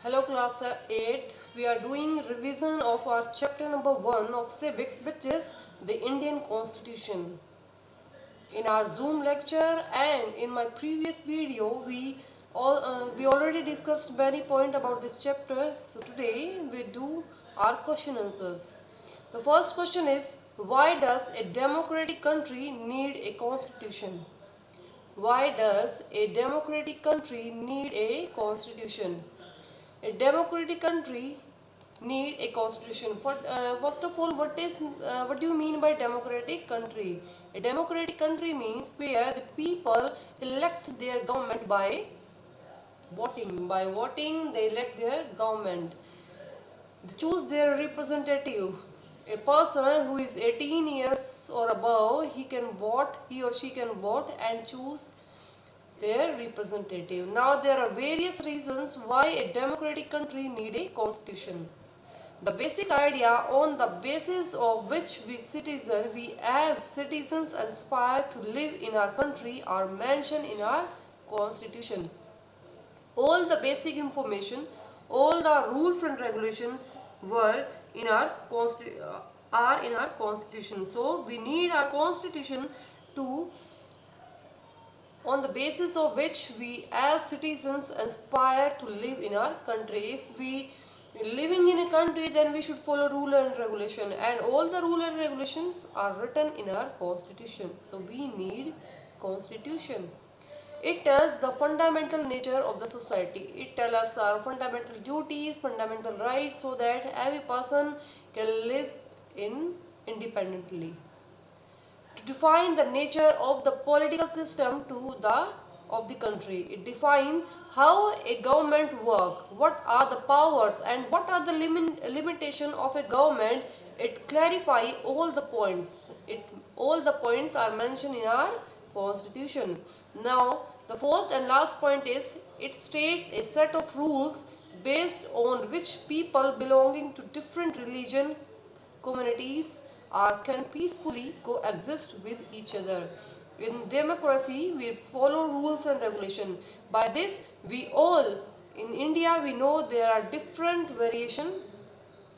Hello class 8. We are doing revision of our chapter number 1 of civics, which is the Indian Constitution. In our Zoom lecture and in my previous video we already discussed many points about this chapter. So today we do our question answers. The first question is, why does a democratic country need a constitution? Why does a democratic country need a constitution? A democratic country need a constitution. First of all, what do you mean by democratic country? A democratic country means where the people elect their government by voting. By voting, they elect their government. They choose their representative. A person who is 18 years or above, he or she can vote and choose their representative. Now there are various reasons why a democratic country need a constitution. The basic idea on the basis of which we as citizens aspire to live in our country are mentioned in our constitution. All the basic information, all the rules and regulations were in our are in our constitution. So we need our constitution to on the basis of which we as citizens aspire to live in our country. If we living in a country, then we should follow rule and regulation, and all the rule and regulations are written in our constitution. So we need constitution. It tells the fundamental nature of the society. It tells us our fundamental duties, fundamental rights, so that every person can live in independently. To define the nature of the political system of the country. It defines how a government works, what are the powers and what are the limitation of a government. It clarifies all the points. All the points are mentioned in our constitution. Now the fourth and last point is, it states a set of rules based on which people belonging to different religion communities can peacefully coexist with each other. In democracy, we follow rules and regulation. By this, we all, in India, we know there are different variation,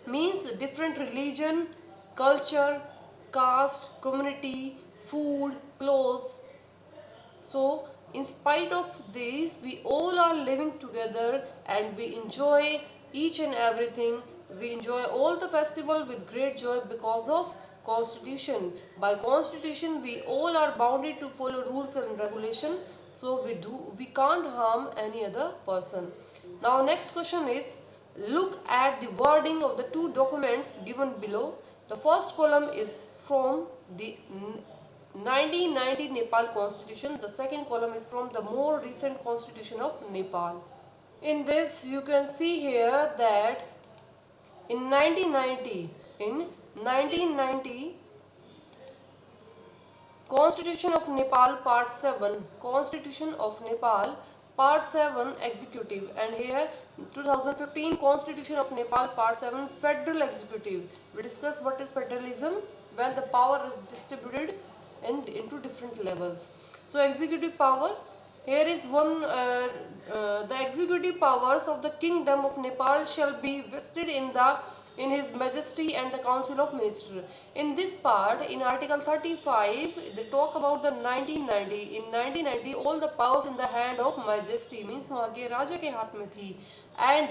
means different religion, culture, caste, community, food, clothes. So, in spite of this, we all are living together and we enjoy each and everything. We enjoy all the festival with great joy because of constitution. By constitution, we all are bounded to follow rules and regulation. So we can't harm any other person. Now next question is, look at the wording of the two documents given below. The first column is from the 1990 Nepal Constitution. The second column is from the more recent Constitution of Nepal. In this you can see here that in 1990 Constitution of Nepal Part 7, Constitution of Nepal Part 7 Executive, and here 2015 Constitution of Nepal Part 7 Federal Executive. We discuss what is federalism, when the power is distributed into different levels. So executive power, here is one the executive powers of the Kingdom of Nepal shall be vested in His Majesty and the Council of Ministers. In this part, in Article 35, they talk about the 1990. In 1990, all the powers in the hand of Majesty, means वहाँ के राजा के हाथ में थी. And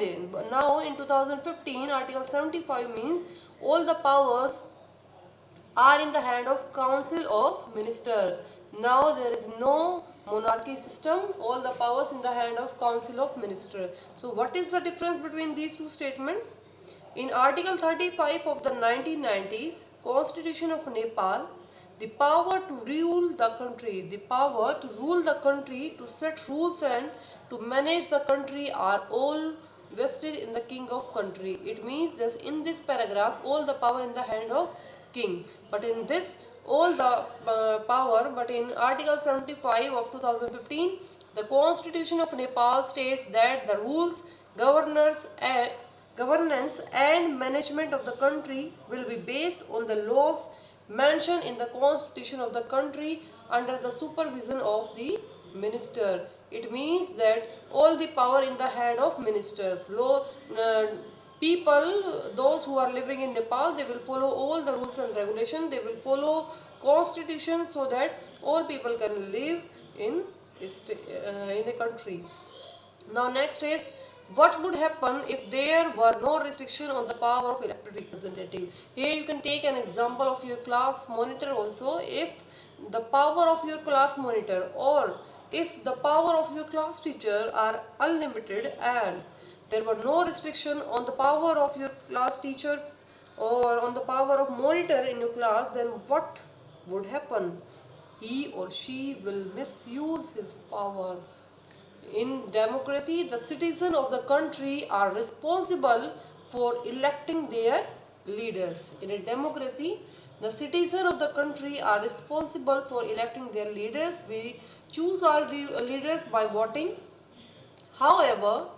now in 2015, Article 75 means all the powers are in the hand of Council of Minister. Now there is no monarchy system, all the powers in the hand of Council of Minister. So what is the difference between these two statements? In Article 35 of the 1990s Constitution of Nepal, the power to rule the country, to set rules and to manage the country are all vested in the king of country. It means that in this paragraph all the power in the hand of king, but in this all the power, but in Article 75 of 2015 the Constitution of Nepal states that the rules, governance and management of the country will be based on the laws mentioned in the constitution of the country under the supervision of the minister. It means that all the power in the hand of ministers. People, those who are living in Nepal, they will follow all the rules and regulations. They will follow constitution so that all people can live in a country. Now next is, what would happen if there were no restriction on the power of elected representative? Here you can take an example of your class monitor also. If the power of your class monitor, or if the power of your class teacher are unlimited and there were no restriction on the power of your class teacher or on the power of monitor in your class, then what would happen? He or she will misuse his power. In democracy, the citizens of the country are responsible for electing their leaders. In a democracy, the citizens of the country are responsible for electing their leaders. We choose our leaders by voting. However,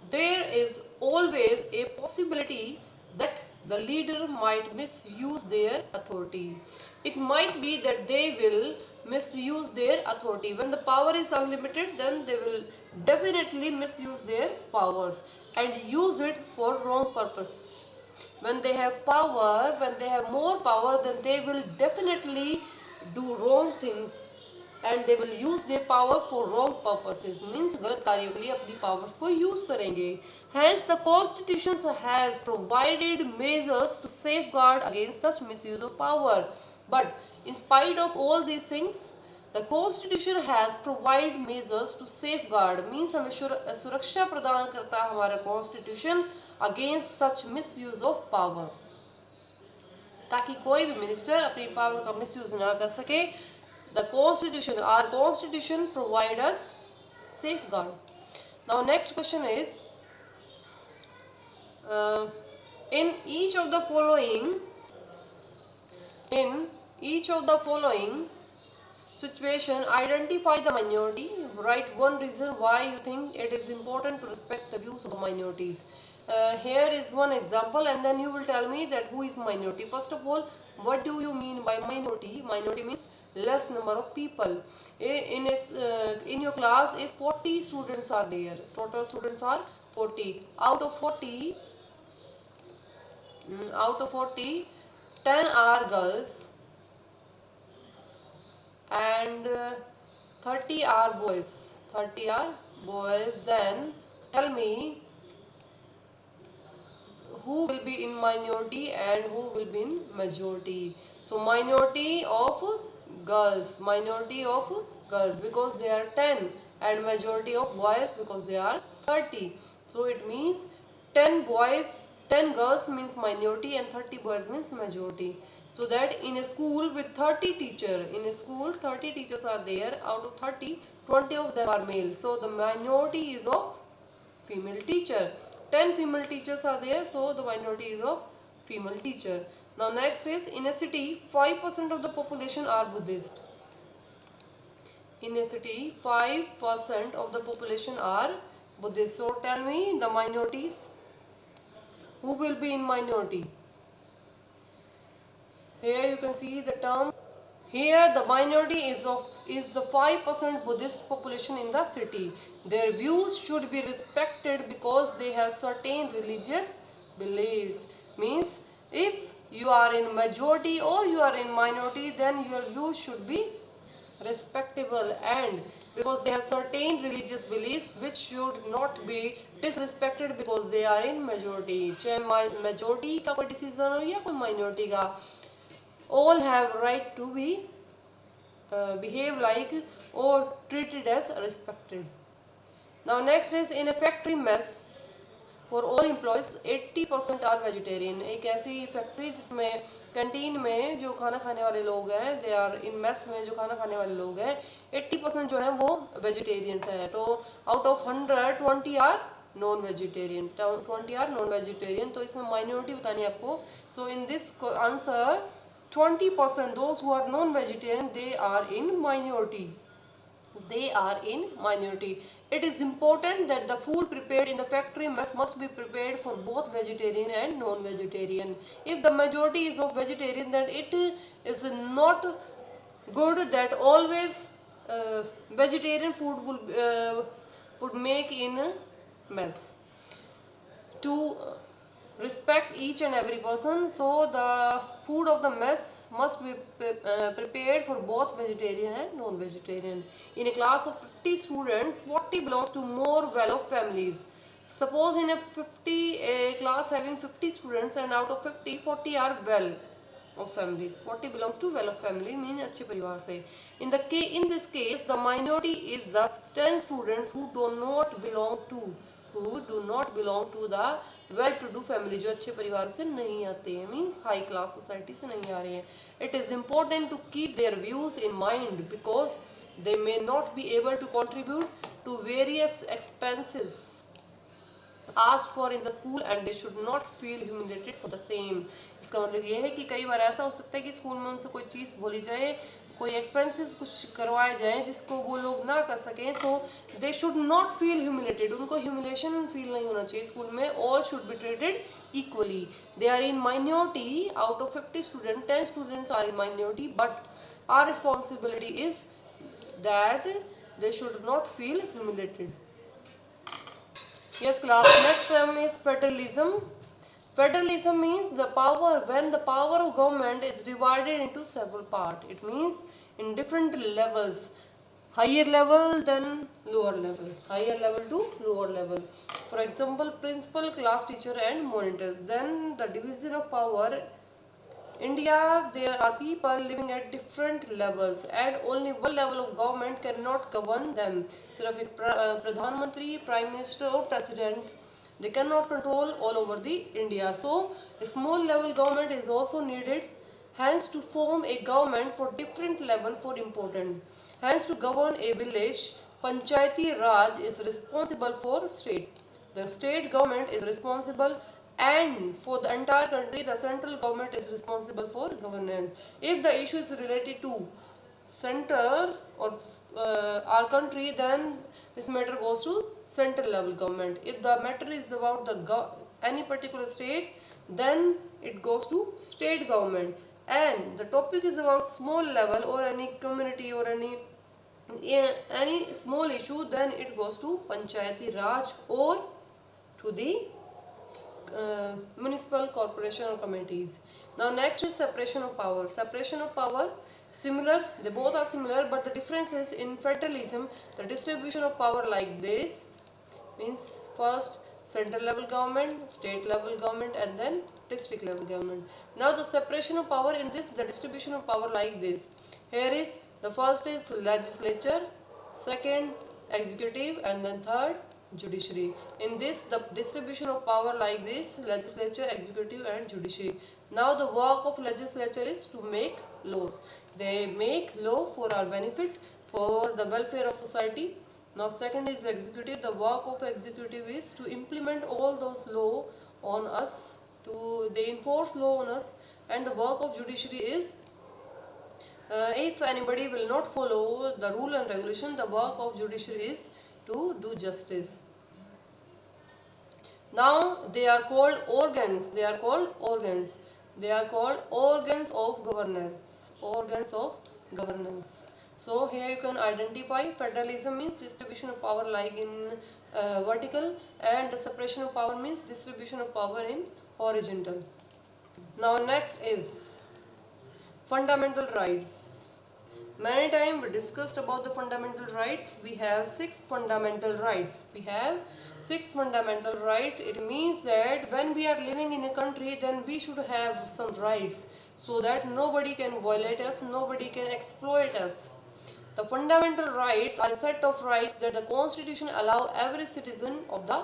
there is always a possibility that the leader might misuse their authority. It might be that they will misuse their authority. When the power is unlimited, then they will definitely misuse their powers and use it for wrong purpose. When they have power, when they have more power, then they will definitely do wrong things and they will use their power for wrong purposes. Means गलत कार्यों के लिए अपनी powers को use करेंगे. Hence the constitution has provided measures to safeguard against such misuse of power. But in spite of all these things, the constitution has provided measures to safeguard. Means हमें सुरक्षा प्रदान करता है हमारा constitution against such misuse of power. ताकि कोई भी minister अपनी पावर का मिसयूज ना कर सके. The constitution, our constitution provide us safeguard. Now next question is, in each of the following situation, identify the minority. Write one reason why you think it is important to respect the views of the minorities. Here is one example, and then you will tell me that who is minority. First of all, what do you mean by minority? Minority means less number of people. In your class, if 40 students are there, total students are 40. Out of 40, 10 are girls and 30 are boys. 30 are boys. Then tell me who will be in minority and who will be in majority. So minority of girls because they are 10 and majority of boys because they are 30. So it means 10 girls means minority and 30 boys means majority. So that in a school with 30 teachers, 30 teachers are there. Out of 30, 20 of them are male. So the minority is of female teacher. 10 female teachers are there, so the minority is of female teacher. Now next is, in a city, 5% of the population are Buddhist. In a city, 5% of the population are Buddhist. So tell me the minorities. Who will be in minority? Here you can see the term. Here the minority is the 5% Buddhist population in the city. Their views should be respected because they have certain religious beliefs. Means if you are in majority or you are in minority, then your views should be respectable, and because they have certain religious beliefs which should not be disrespected because they are in majority. चाहे majority का कोई decision हो या कोई minority का, all have right to be behave like or treated as respected. Now next is, in a factory mess for all employees 80% are vegetarian. एक ऐसी factory जिसमें कैंटीन में जो खाना खाने वाले लोग हैं, they are in mess में जो खाना खाने वाले लोग हैं, 80% जो है वो vegetarians हैं. तो out of 100, 20 are non vegetarian, 20 are non vegetarian. तो इसमें माइनॉरिटी बतानी है आपको. So in this answer 20% those who are non-vegetarian, they are in minority. It is important that the food prepared in the factory must be prepared for both vegetarian and non-vegetarian. If the majority is of vegetarian, then it is not good that always vegetarian food would make in a mess. To respect each and every person, so the food of the mess must be prepared for both vegetarian and non-vegetarian. In a class of 50 students, 40 belongs to more well-off families. Suppose in a class having 50 students, and out of 50, 40 are well of families, 40 belongs to well of family, means अच्छे परिवार से. In this case, the minority is the 10 students who do not belong to the well-to-do family, जो अच्छे परिवार से नहीं आते हैं, means high class society से नहीं आ रहे हैं. It is important to keep their views in mind because they may not be able to contribute to various expenses asked for in the school and they should not feel humiliated for the same. इसका मतलब ये है कि कई बार ऐसा हो सकता है कि स्कूल में उनसे कोई चीज़ बोली जाए, कोई एक्सपेंसेस कुछ करवाए जाए जिसको वो लोग ना कर सकें, so they should not feel humiliated, उनको ह्यूमिलेशन फील नहीं होना चाहिए स्कूल में. All should be treated equally. They are in minority. Out of 50 student 10 students are in minority, but our responsibility is that they should not feel humiliated. Yes class, next term is federalism. Federalism means the power, when the power of government is divided into several parts. It means in different levels, higher level than lower level, higher level to lower level. For example, principal, class teacher and monitors. Then the division of power. India, there are people living at different levels and only one level of government cannot govern them. सिर्फ एक प्रधानमंत्री, prime minister और president, they cannot control all over the India. So a small level government is also needed. Hence to form a government for different level for important. Hence to govern a village, Panchayati Raj is responsible for state. The state government is responsible, and for the entire country the central government is responsible for governance. If the issue is related to center or our country, then this matter goes to central level government. If the matter is about any particular state, then it goes to state government. And the topic is about small level or any community or any small issue, then it goes to Panchayati Raj or to the municipal corporation or committees. Now next is separation of power. Separation of power, similar, they both are similar, but the difference is in federalism the distribution of power like this, means first central level government, state level government, and then district level government. Now the separation of power in this, the distribution of power like this. Here is the first is legislature, second executive, and then third judiciary. In this the distribution of power like this, legislature, executive and judiciary. Now the work of legislature is to make laws. They make law for our benefit, for the welfare of society. Now second is executive. The work of executive is to implement all those law on us, they enforce law on us. And the work of judiciary is if anybody will not follow the rule and regulation, the work of judiciary is to do justice. Now they are called organs. They are called organs. They are called organs of governance. Organs of governance. So here you can identify federalism means distribution of power like in vertical, and the separation of power means distribution of power in horizontal. Now next is fundamental rights. Many times we discussed about the fundamental rights. We have 6 fundamental rights. We have 6 fundamental rights. It means that when we are living in a country, then we should have some rights so that nobody can violate us, nobody can exploit us. The fundamental rights are a set of rights that the Constitution allows every citizen of the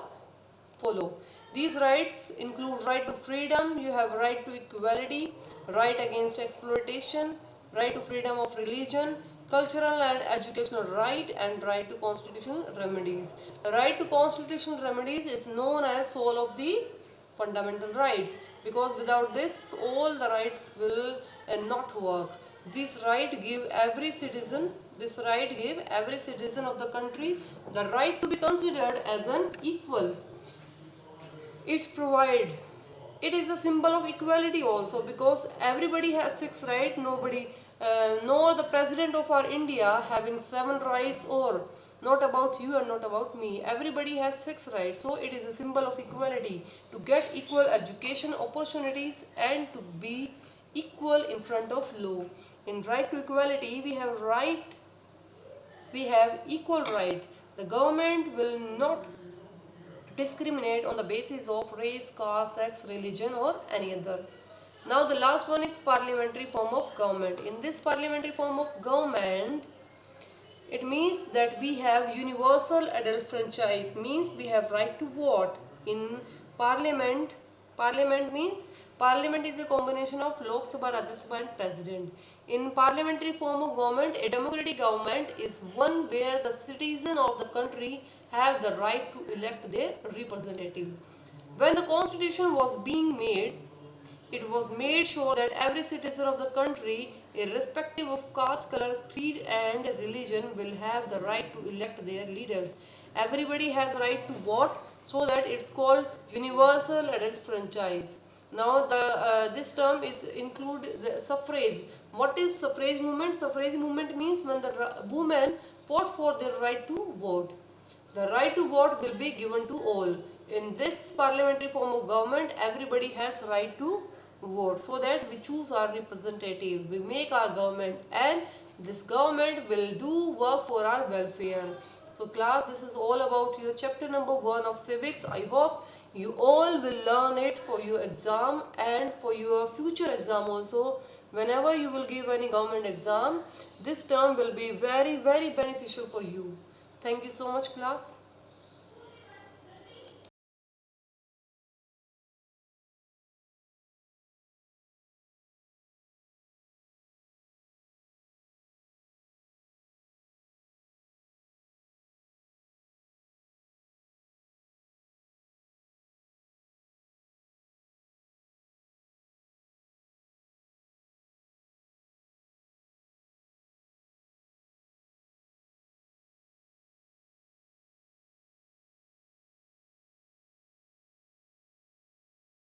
follow. These rights include right to freedom, you have right to equality, right against exploitation, right to freedom of religion, cultural and educational right, and right to constitutional remedies. Right to constitutional remedies is known as soul of the fundamental rights, because without this all the rights will not work. This right give every citizen of the country the right to be considered as an equal. It provides it is a symbol of equality also, because everybody has 6 rights. Nobody, nor the president of our India having 7 rights, or not about you and not about me. Everybody has 6 rights. So it is a symbol of equality, to get equal education opportunities and to be equal in front of law. In right to equality, we have equal right. The government will not discriminate on the basis of race, caste, sex, religion or any other. Now the last one is parliamentary form of government. In this parliamentary form of government, it means that we have universal adult franchise, means we have right to vote in parliament. Parliament means parliament is a combination of Lok Sabha, Rajya Sabha and president. In parliamentary form of government, a democratic government is one where the citizen of the country have the right to elect their representative. When the constitution was being made, it was made sure that every citizen of the country, irrespective of caste, color, creed and religion, will have the right to elect their leaders. Everybody has the right to vote, so that it's called universal adult franchise. Now this term is include the suffrage. What is suffrage movement? Suffrage movement means when the women fought for their right to vote. The right to vote will be given to all. In this parliamentary form of government, everybody has right to vote, so that we choose our representative, we make our government, and this government will do work for our welfare. So class, this is all about your chapter number 1 of civics. I hope you all will learn it for your exam and for your future exam also. Whenever you will give any government exam, this term will be very beneficial for you. Thank you so much class.